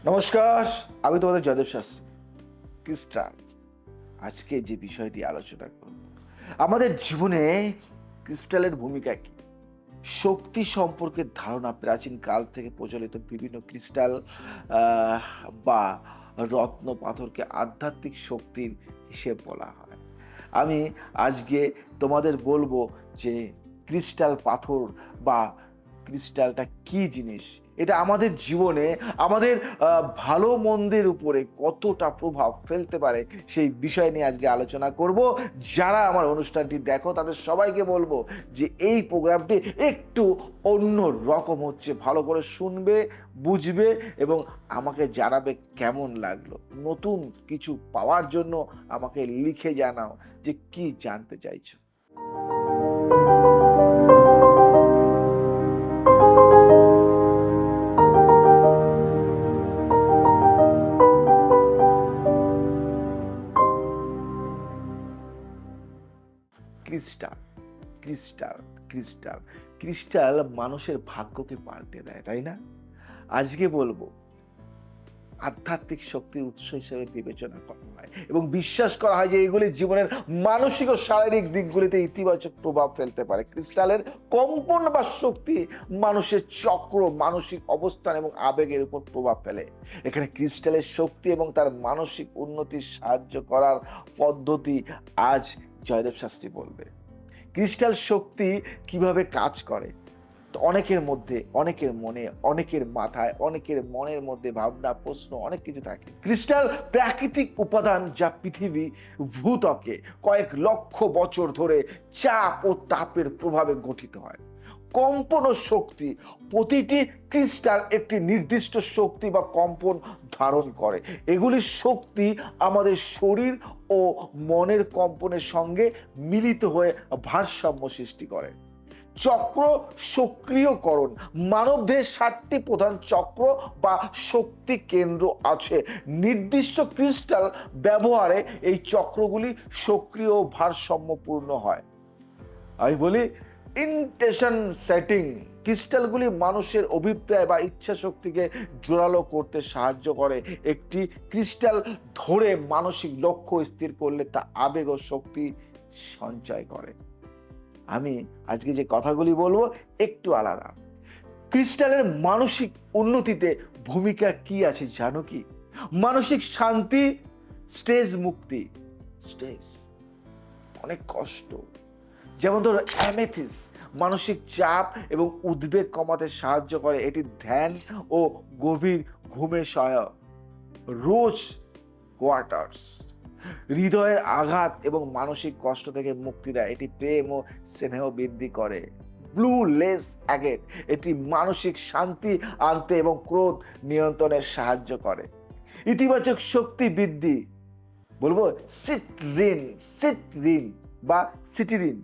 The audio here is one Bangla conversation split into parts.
নমস্কার, আমি তোমাদের জয়দেব শাস্ত্রী। ক্রিস্টাল, আজকে যে বিষয়টি আলোচনা করব, আমাদের জীবনে ক্রিস্টালের ভূমিকা কি? শক্তি সম্পর্কে ধারণা প্রাচীন কাল থেকে প্রচলিত বিভিন্ন ক্রিস্টাল আহ, বা রত্ন পাথরকে আধ্যাত্মিক শক্তির হিসেব বলা হয়। আমি আজকে তোমাদের বলবো যে ক্রিস্টাল পাথর বা ক্রিস্টালটা কি জিনিস, এটা আমাদের জীবনে আমাদের ভালো মন্দের উপরে কতটা প্রভাব ফেলতে পারে সেই বিষয় নিয়ে আজকে আলোচনা করব। যারা আমার অনুষ্ঠানটি দেখো তাদের সবাইকে বলবো যে এই প্রোগ্রামটি একটু অন্য রকম হচ্ছে, ভালো করে শুনবে, বুঝবে এবং আমাকে জানাবে কেমন লাগলো। নতুন কিছু পাওয়ার জন্য আমাকে লিখে জানাও যে কি জানতে চাইছো। ক্রিস্টাল, ক্রিস্টাল, ক্রিস্টাল, ক্রিস্টাল মানুষের ভাগ্যকে পাল্টে দেয়, তাই না? আজকে বলবো আধ্যাত্মিক শক্তির উৎস হিসেবে বিবেচনা করা হয় এবং বিশ্বাস করা হয় যে এগুলি জীবনের মানসিক ও শারীরিক দিকগুলিতে ইতিবাচক প্রভাব ফেলতে পারে। ক্রিস্টালের কম্পন বা শক্তি মানুষের চক্র, মানসিক অবস্থান এবং আবেগের উপর প্রভাব ফেলে। এখানে ক্রিস্টালের শক্তি এবং তার মানসিক উন্নতির সাহায্য করার পদ্ধতি আজ জয়দেব শাস্ত্রী বলবে। ক্রিস্টাল শক্তি কিভাবে কাজ করে, তো অনেকের মধ্যে, অনেকের মনে, অনেকের মাথায়, অনেকের মনের মধ্যে ভাবনা, প্রশ্ন অনেক কিছু থাকে। ক্রিস্টাল প্রাকৃতিক উপাদান যা পৃথিবী ভূত্বকে কয়েক লক্ষ বছর ধরে চাপ ও তাপের প্রভাবে গঠিত হয়। কম্পন ও শক্তি, প্রতিটি ক্রিস্টাল একটি নির্দিষ্ট শক্তি বা কম্পন ধারণ করে। এগুলির শক্তি আমাদের শরীর ও মনের কম্পনের সঙ্গে মিলিত হয়ে ভারসাম্য সৃষ্টি করে। চক্র সক্রিয়করণ, মানবদেহের 7টি প্রধান চক্র বা শক্তি কেন্দ্র আছে। নির্দিষ্ট ক্রিস্টাল ব্যবহারে এই চক্রগুলি সক্রিয় ও ভারসাম্যপূর্ণ হয়। আমি বলি ইন্টেনশন সেটিং, ক্রিস্টালগুলি মানুষের অভিপ্রায় বা ইচ্ছা শক্তিকে জোরালো করতে সাহায্য করে। একটি ক্রিস্টাল ধরে মানসিক লক্ষ্য স্থির করলে তা আবেগ ও শক্তি সঞ্চয় করে। আমি আজকে যে কথাগুলি বলবো একটু আলাদা। ক্রিস্টালের মানসিক উন্নতিতে ভূমিকা কি আছে জানো কি? মানসিক শান্তি, স্ট্রেস মুক্তি। স্ট্রেস, অনেক কষ্ট, যেমন ধরো অ্যামেথিস মানসিক চাপ এবং উদ্বেগ কমাতে সাহায্য করে। এটি ধ্যান ও গভীর ঘুমে সহায়ক। রোজ কোয়ার্টার্স হৃদয়ের আঘাত এবং মানসিক কষ্ট থেকে মুক্তি দেয়। এটি প্রেম ও স্নেহ বৃদ্ধি করে। ব্লু লেস অ্যাগেট, এটি মানসিক শান্তি আনতে এবং ক্রোধ নিয়ন্ত্রণে সাহায্য করে। ইতিবাচক শক্তি বৃদ্ধি বলবো সিটরিন, সিটরিন বা সিটিরিন,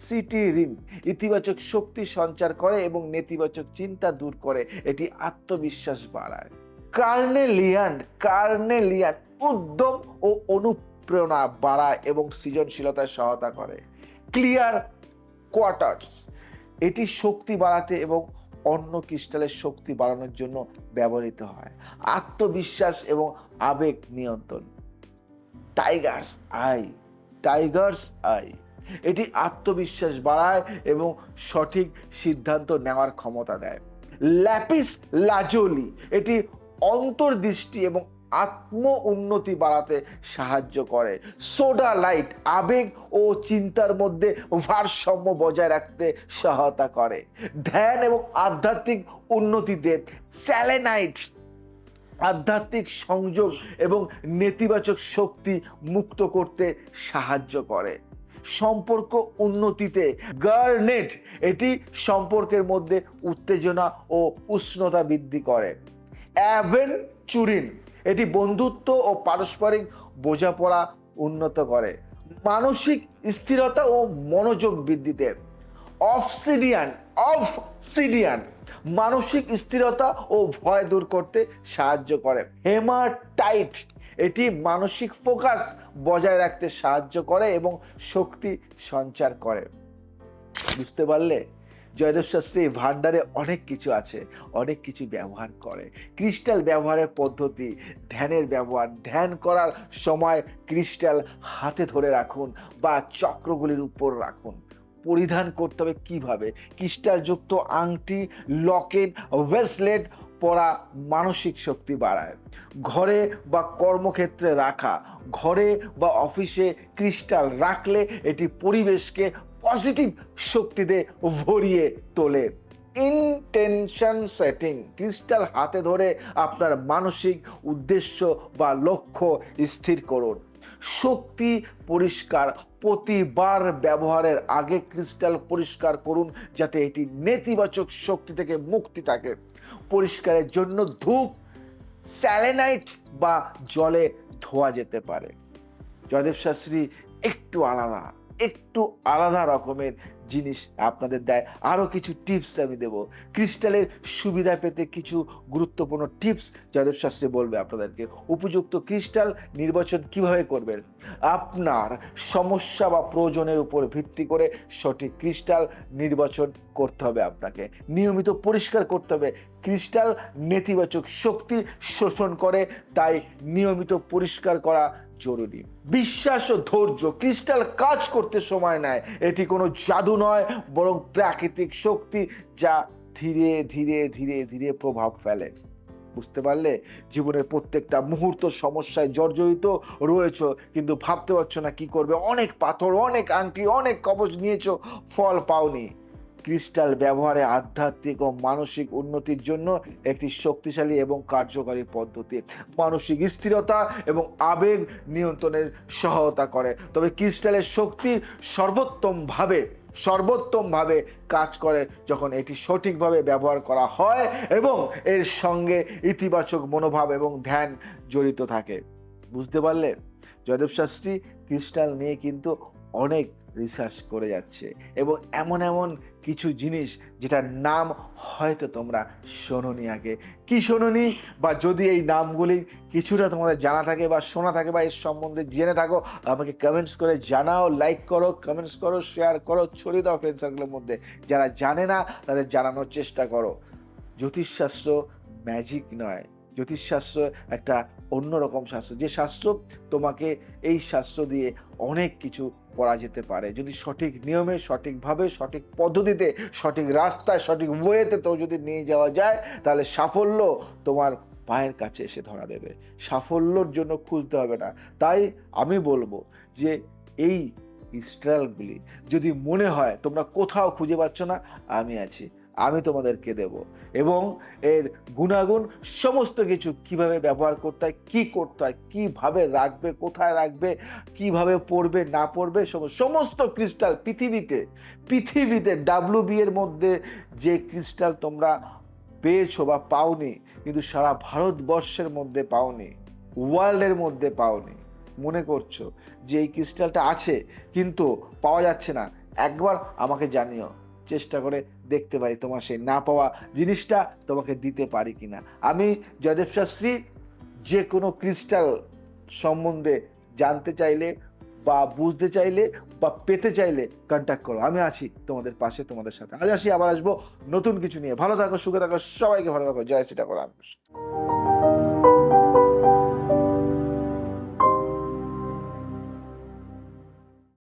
সিটিরিন ইতিবাচক শক্তি সঞ্চার করে এবং নেতিবাচক চিন্তা দূর করে। এটি আত্মবিশ্বাস বাড়ায়। কার্নেলিয়ান, কার্নেলিয়ান উদ্যম ও অনুপ্রেরণা বাড়ায় এবং সৃজনশীলতায় সহায়তা করে। ক্লিয়ার কোয়ার্টার্স, এটি শক্তি বাড়াতে এবং অন্য ক্রিস্টালের শক্তি বাড়ানোর জন্য ব্যবহৃত হয়। আত্মবিশ্বাস এবং আবেগ নিয়ন্ত্রণ। টাইগার্স আই, টাইগার্স আই, এটি আত্মবিশ্বাস বাড়ায় এবং সঠিক সিদ্ধান্ত নেওয়ার ক্ষমতা দেয়। ল্যাপিস লাজলি, এটি অন্তর্দৃষ্টি এবং আত্ম উন্নতি বাড়াতে সাহায্য করে। সোডা লাইট আবেগ ও চিন্তার মধ্যে ভারসাম্য বজায় রাখতে সহায়তা করে। ধ্যান এবং আধ্যাত্মিক উন্নতিতে স্যালেনাইট আধ্যাত্মিক সংযোগ এবং নেতিবাচক শক্তি মুক্ত করতে সাহায্য করে। সম্পর্ক উন্নতিতে গার্নেট, এটি সম্পর্কের মধ্যে উত্তেজনা ও উষ্ণতা বৃদ্ধি করে। অ্যাভেঞ্চুরিন, এটি বন্ধুত্ব ও পারস্পরিক বোঝাপড়া উন্নত করে। মানসিক স্থিরতা ও মনোযোগ বৃদ্ধিতে অবসিডিয়ান, অবসিডিয়ান মানসিক স্থিরতা ও ভয় দূর করতে সাহায্য করে। হেমাটাইট, এটি মানসিক ফোকাস বজায় রাখতে সাহায্য করে এবং শক্তি সঞ্চার করে। বুঝতে পারলে জয়দেব শাস্ত্রী ভান্ডারে অনেক কিছু আছে, অনেক কিছু ব্যবহার করে। ক্রিস্টাল ব্যবহারের পদ্ধতি, ধ্যানের ব্যবহার, ধ্যান করার সময় ক্রিস্টাল হাতে ধরে রাখুন বা চক্রগুলির উপর রাখুন। পরিধান করতে হবে কিভাবে, ক্রিস্টালযুক্ত আংটি, লকেট, ব্রেসলেট পরা মানসিক শক্তি বাড়ায়। ঘরে বা কর্মক্ষেত্রে রাখা, ঘরে বা অফিসে ক্রিস্টাল রাখলে এটি পরিবেশকে পজিটিভ শক্তিতে ভরিয়ে তোলে। ইন্টেনশন সেটিং, ক্রিস্টাল হাতে ধরে আপনার মানসিক উদ্দেশ্য বা লক্ষ্য স্থির করুন। শক্তি পরিষ্কার, প্রতিবার ব্যবহারের আগে ক্রিস্টাল পরিষ্কার করুন যাতে এটি নেতিবাচক শক্তি থেকে মুক্তি থাকে। পরিষ্কারের জন্য ধূপ, স্যালেনাইট বা জলে ধোয়া যেতে পারে। জয়দেব শাস্ত্রী একটু আলাদা রকমের জিনিস আপনাদের দেয়। আরো কিছু টিপস আমি দেব। ক্রিস্টালের সুবিধা পেতে কিছু গুরুত্বপূর্ণ টিপস জয়দেব শাস্ত্রী বলবে আপনাদেরকে। উপযুক্ত ক্রিস্টাল নির্বাচন কিভাবে করবেন, আপনার সমস্যা বা প্রয়োজনের উপর ভিত্তি করে সঠিক ক্রিস্টাল নির্বাচন করতে হবে। আপনাকে নিয়মিত পরিষ্কার করতে হবে। ক্রিস্টাল নেতিবাচক শক্তি শোষণ করে, তাই নিয়মিত পরিষ্কার করা জরুরি। বিশ্বাস ও ধৈর্য, ক্রিস্টাল কাজ করতে সময় নেয়। এটি কোনো জাদু নয়, বরং প্রাকৃতিক শক্তি যা ধীরে ধীরে ধীরে ধীরে প্রভাব ফেলে। বুঝতে পারলে? জীবনের প্রত্যেকটা মুহূর্ত সমস্যায় জর্জরিত রয়েছে, কিন্তু ভাবতে পারছো না কি করবে। অনেক পাথর, অনেক আংটি, অনেক কবচ নিয়েছো, ফল পাওনি। ক্রিস্টাল ব্যবহারে আধ্যাত্মিক ও মানসিক উন্নতির জন্য একটি শক্তিশালী এবং কার্যকরী পদ্ধতি। মানসিক স্থিরতা এবং আবেগ নিয়ন্ত্রণের সহায়তা করে। তবে ক্রিস্টালের শক্তি সর্বোত্তমভাবে কাজ করে যখন এটি সঠিকভাবে ব্যবহার করা হয় এবং এর সঙ্গে ইতিবাচক মনোভাব এবং ধ্যান জড়িত থাকে। বুঝতে পারলে? জয়দেব শাস্ত্রী ক্রিস্টাল নিয়ে কিন্তু অনেক রিসার্চ করে যাচ্ছে এবং এমন কিছু জিনিস যেটার নাম হয়তো তোমরা শোনোনি আগে। কি শোনোনি, বা যদি এই নামগুলি কিছুটা তোমাদের জানা থাকে বা শোনা থাকে বা এর সম্বন্ধে জেনে থাকো, আমাকে কমেন্টস করে জানাও। লাইক করো, কমেন্টস করো, শেয়ার করো, ছড়িয়ে দাও ফ্রেন্ড সার্কেলের মধ্যে। যারা জানে না তাদের জানানোর চেষ্টা করো। জ্যোতিষশাস্ত্র ম্যাজিক নয়, জ্যোতিষশাস্ত্র একটা অন্যরকম শাস্ত্র, যে শাস্ত্র তোমাকে এই শাস্ত্র দিয়ে অনেক কিছু করা যেতে পারে যদি সঠিক নিয়মে, সঠিকভাবে, সঠিক পদ্ধতিতে, সঠিক রাস্তায়, সঠিক ওয়েতে তো যদি নিয়ে যাওয়া যায়, তাহলে সাফল্য তোমার পায়ের কাছে এসে ধরা দেবে। সাফল্যর জন্য খুঁজতে হবে না। তাই আমি বলবো যে এই ক্রিস্টালগুলি যদি মনে হয় তোমরা কোথাও খুঁজে পাচ্ছ না, আমি আছি, আমি তোমাদেরকে দেব। এবং এর গুণাগুণ সমস্ত কিছু, কিভাবে ব্যবহার করতে হয়, কি করতে হয়, কিভাবে রাখবে, কোথায় রাখবে, কিভাবে পড়বে না পড়বে, সমস্ত ক্রিস্টাল পৃথিবীতে WB এর মধ্যে যে ক্রিস্টাল তোমরা পেয়েছো বা পাওনি, কিন্তু সারা ভারতবর্ষের মধ্যে পাওনি, ওয়ার্ল্ডের মধ্যে পাওনি, মনে করছো যে এই ক্রিস্টালটা আছে কিন্তু পাওয়া যাচ্ছে না, একবার আমাকে জানিও। চেষ্টা করে দেখতে পারি তোমার সেই না পাওয়া জিনিসটা তোমাকে দিতে পারি কিনা। আমি জয়দেব শাস্ত্রী যে কোনো ক্রিস্টাল সম্বন্ধে জানতে চাইলে বা বুঝতে চাইলে বা পেতে চাইলে কন্ট্যাক্ট করো। আমি আছি তোমাদের পাশে, তোমাদের সাথে। আজ আসি, আবার আসবো নতুন কিছু নিয়ে। ভালো থাকো, সুখে থাকো, সবাইকে ভালো রাখো। জয় শ্রী ঠাকুর রামকৃষ্ণ।